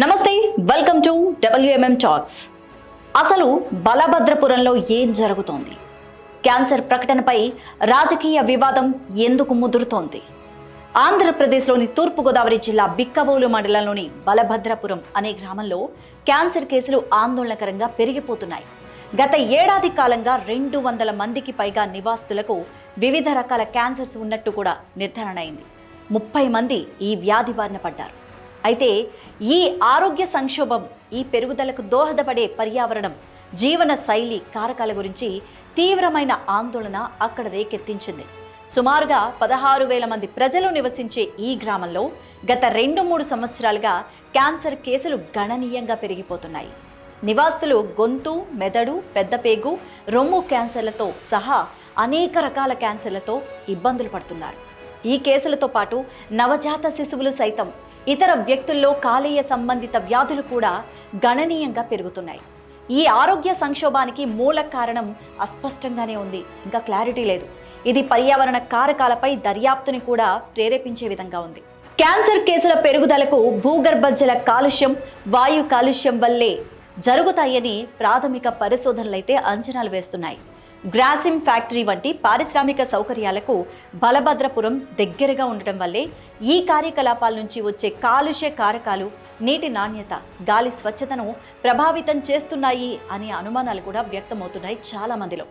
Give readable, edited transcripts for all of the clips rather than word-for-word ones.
నమస్తే, welcome to WMM talks. అసలు బలభద్రపురంలో ఏం జరుగుతోంది? క్యాన్సర్ ప్రకటనపై రాజకీయ వివాదం ఎందుకు ముదురుతోంది? ఆంధ్రప్రదేశ్లోని తూర్పుగోదావరి జిల్లా బిక్కవోలు మండలంలోని బలభద్రపురం అనే గ్రామంలో క్యాన్సర్ కేసులు ఆందోళనకరంగా పెరిగిపోతున్నాయి. గత ఏడాది కాలంగా 200 మందికి పైగా నివాసితులకు వివిధ రకాల క్యాన్సర్స్ ఉన్నట్టు కూడా నిర్ధారణ అయింది. 30 మంది ఈ వ్యాధి బారిన పడ్డారు. అయితే ఈ ఆరోగ్య సంక్షోభం, ఈ పెరుగుదలకు దోహదపడే పర్యావరణం, జీవన శైలి కారకాల గురించి తీవ్రమైన ఆందోళన అక్కడ రేకెత్తించింది. సుమారుగా 16,000 మంది ప్రజలు నివసించే ఈ గ్రామంలో గత 2-3 సంవత్సరాలుగా క్యాన్సర్ కేసులు గణనీయంగా పెరిగిపోతున్నాయి. నివాసితులు గొంతు, మెదడు, పెద్దపేగు, రొమ్ము క్యాన్సర్లతో సహా అనేక రకాల క్యాన్సర్లతో ఇబ్బందులు పడుతున్నారు. ఈ కేసులతో పాటు నవజాత శిశువులు సైతం, ఇతర వ్యక్తుల్లో కాలేయ సంబంధిత వ్యాధులు కూడా గణనీయంగా పెరుగుతున్నాయి. ఈ ఆరోగ్య సంక్షోభానికి మూల కారణం అస్పష్టంగానే ఉంది, ఇంకా క్లారిటీ లేదు. ఇది పర్యావరణ కారకాలపై దర్యాప్తుని కూడా ప్రేరేపించే విధంగా ఉంది. క్యాన్సర్ కేసుల పెరుగుదలకు భూగర్భ జల కాలుష్యం, వాయు కాలుష్యం వల్లే జరుగుతాయని ప్రాథమిక పరిశోధనలైతే అంచనాలు వేస్తున్నాయి. గ్రాసిమ్ ఫ్యాక్టరీ వంటి పారిశ్రామిక సౌకర్యాలకు బలభద్రపురం దగ్గరగా ఉండటం వల్లే ఈ కార్యకలాపాల నుంచి వచ్చే కాలుష్య కారకాలు నీటి నాణ్యత, గాలి స్వచ్ఛతను ప్రభావితం చేస్తున్నాయి అనే అనుమానాలు కూడా వ్యక్తమవుతున్నాయి చాలా మందిలో.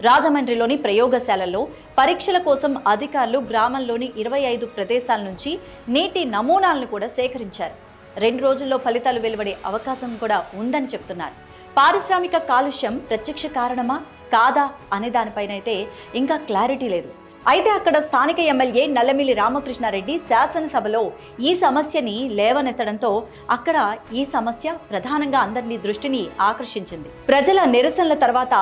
రాజమండ్రిలోని ప్రయోగశాలల్లో పరీక్షల కోసం అధికారులు గ్రామంలోని 25 ప్రదేశాల నుంచి నీటి నమూనాలను కూడా సేకరించారు. 2 రోజుల్లో ఫలితాలు వెలువడే అవకాశం కూడా ఉందని చెప్తున్నారు. పారిశ్రామిక కాలుష్యం ప్రత్యక్ష కారణమా కాదా అనే దానిపైనైతే ఇంకా క్లారిటీ లేదు. అయితే అక్కడ స్థానిక ఎమ్మెల్యే నల్లమిల్లి రామకృష్ణారెడ్డి శాసనసభలో ఈ సమస్యని లేవనెత్తడంతో అక్కడ ఈ సమస్య ప్రధానంగా అందరినీ దృష్టిని ఆకర్షించింది. ప్రజల నిరసనల తర్వాత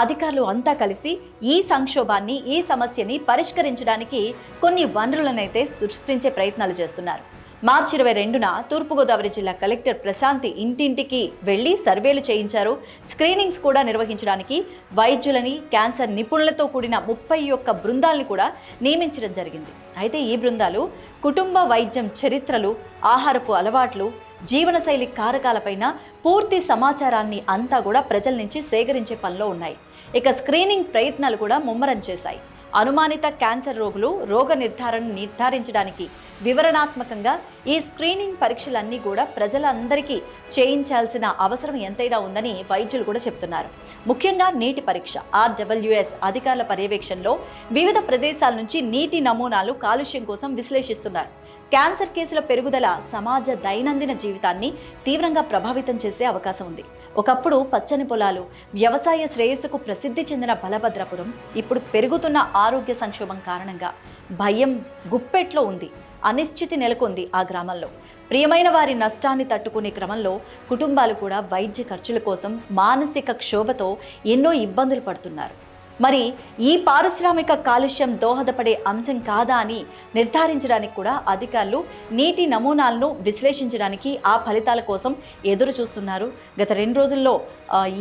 అధికారులు అంతా కలిసి ఈ సంక్షోభాన్ని, ఈ సమస్యని పరిష్కరించడానికి కొన్ని వనరులనైతే సృష్టించే ప్రయత్నాలు చేస్తున్నారు. మార్చి 22న తూర్పుగోదావరి జిల్లా కలెక్టర్ ప్రశాంతి ఇంటింటికి వెళ్లి సర్వేలు చేయించారు. స్క్రీనింగ్స్ కూడా నిర్వహించడానికి వైద్యులని, క్యాన్సర్ నిపుణులతో కూడిన 31 బృందాలని కూడా నియమించడం జరిగింది. అయితే ఈ బృందాలు కుటుంబ వైద్యం చరిత్రలు, ఆహారపు అలవాట్లు, జీవనశైలి కారకాలపైన పూర్తి సమాచారాన్ని అంతా కూడా ప్రజల నుంచి సేకరించే పనిలో ఉన్నాయి. ఇక స్క్రీనింగ్ ప్రయత్నాలు కూడా ముమ్మరం చేశాయి. అనుమానిత క్యాన్సర్ రోగులు రోగ నిర్ధారించడానికి వివరణాత్మకంగా ఈ స్క్రీనింగ్ పరీక్షలన్నీ కూడా ప్రజలందరికీ చేయించాల్సిన అవసరం ఎంతైనా ఉందని వైద్యులు కూడా చెప్తున్నారు. ముఖ్యంగా నీటి పరీక్ష, RWS అధికారుల పర్యవేక్షణలో వివిధ ప్రదేశాల నుంచి నీటి నమూనాలు కాలుష్యం కోసం విశ్లేషిస్తున్నారు. క్యాన్సర్ కేసుల పెరుగుదల సమాజ దైనందిన జీవితాన్ని తీవ్రంగా ప్రభావితం చేసే అవకాశం ఉంది. ఒకప్పుడు పచ్చని పొలాలు, వ్యవసాయ శ్రేయస్సుకు ప్రసిద్ధి చెందిన బలభద్రపురం ఇప్పుడు పెరుగుతున్న ఆరోగ్య సంక్షోభం కారణంగా భయం గుప్పెట్లో ఉంది. అనిశ్చితి నెలకొంది ఆ గ్రామంలో. ప్రియమైన వారి నష్టాన్ని తట్టుకునే క్రమంలో కుటుంబాలు కూడా వైద్య ఖర్చుల కోసం మానసిక క్షోభతో ఎన్నో ఇబ్బందులు పడుతున్నారు. మరి ఈ పారిశ్రామిక కాలుష్యం దోహదపడే అంశం కాదా అని నిర్ధారించడానికి కూడా అధికారులు నీటి నమూనాలను విశ్లేషించడానికి, ఆ ఫలితాల కోసం ఎదురు చూస్తున్నారు. గత 2 రోజుల్లో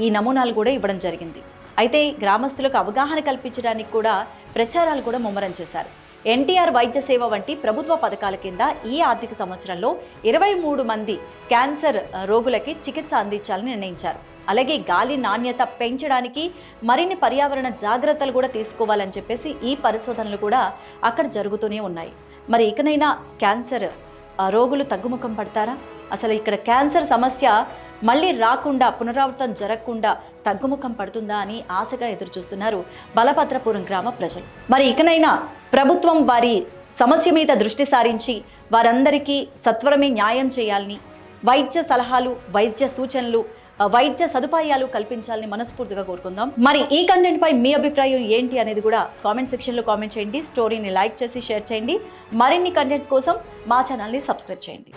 ఈ నమూనాలు కూడా ఇవ్వడం జరిగింది. అయితే గ్రామస్తులకు అవగాహన కల్పించడానికి కూడా ప్రచారాలు కూడా ముమ్మరం చేశారు. NTR వైద్య సేవ వంటి ప్రభుత్వ పథకాల కింద ఈ ఆర్థిక సంవత్సరంలో 23 మంది క్యాన్సర్ రోగులకి చికిత్స అందించాలని నిర్ణయించారు. అలాగే గాలి నాణ్యత పెంచడానికి మరిన్ని పర్యావరణ జాగ్రత్తలు కూడా తీసుకోవాలని చెప్పేసి ఈ పరిశోధనలు కూడా అక్కడ జరుగుతూనే ఉన్నాయి. మరి ఇకనైనా క్యాన్సర్ రోగులు తగ్గుముఖం పడతారా? అసలు ఇక్కడ క్యాన్సర్ సమస్య మళ్ళీ రాకుండా, పునరావృతం జరగకుండా తగ్గుముఖం పడుతుందా అని ఆశగా ఎదురు చూస్తున్నారు బలభద్రపురం గ్రామ ప్రజలు. మరి ఇకనైనా ప్రభుత్వం వారి సమస్య మీద దృష్టి సారించి వారందరికీ సత్వరమే న్యాయం చేయాలని, వైద్య సలహాలు, వైద్య సూచనలు, వైద్య సదుపాయాలు కల్పించాలని మనస్ఫూర్తిగా కోరుకుందాం. మరి ఈ కంటెంట్ పై మీ అభిప్రాయం ఏంటి అనేది కూడా కామెంట్ సెక్షన్లో కామెంట్ చేయండి. స్టోరీని లైక్ చేసి షేర్ చేయండి. మరిన్ని కంటెంట్స్ కోసం మా ఛానల్ని సబ్స్క్రైబ్ చేయండి.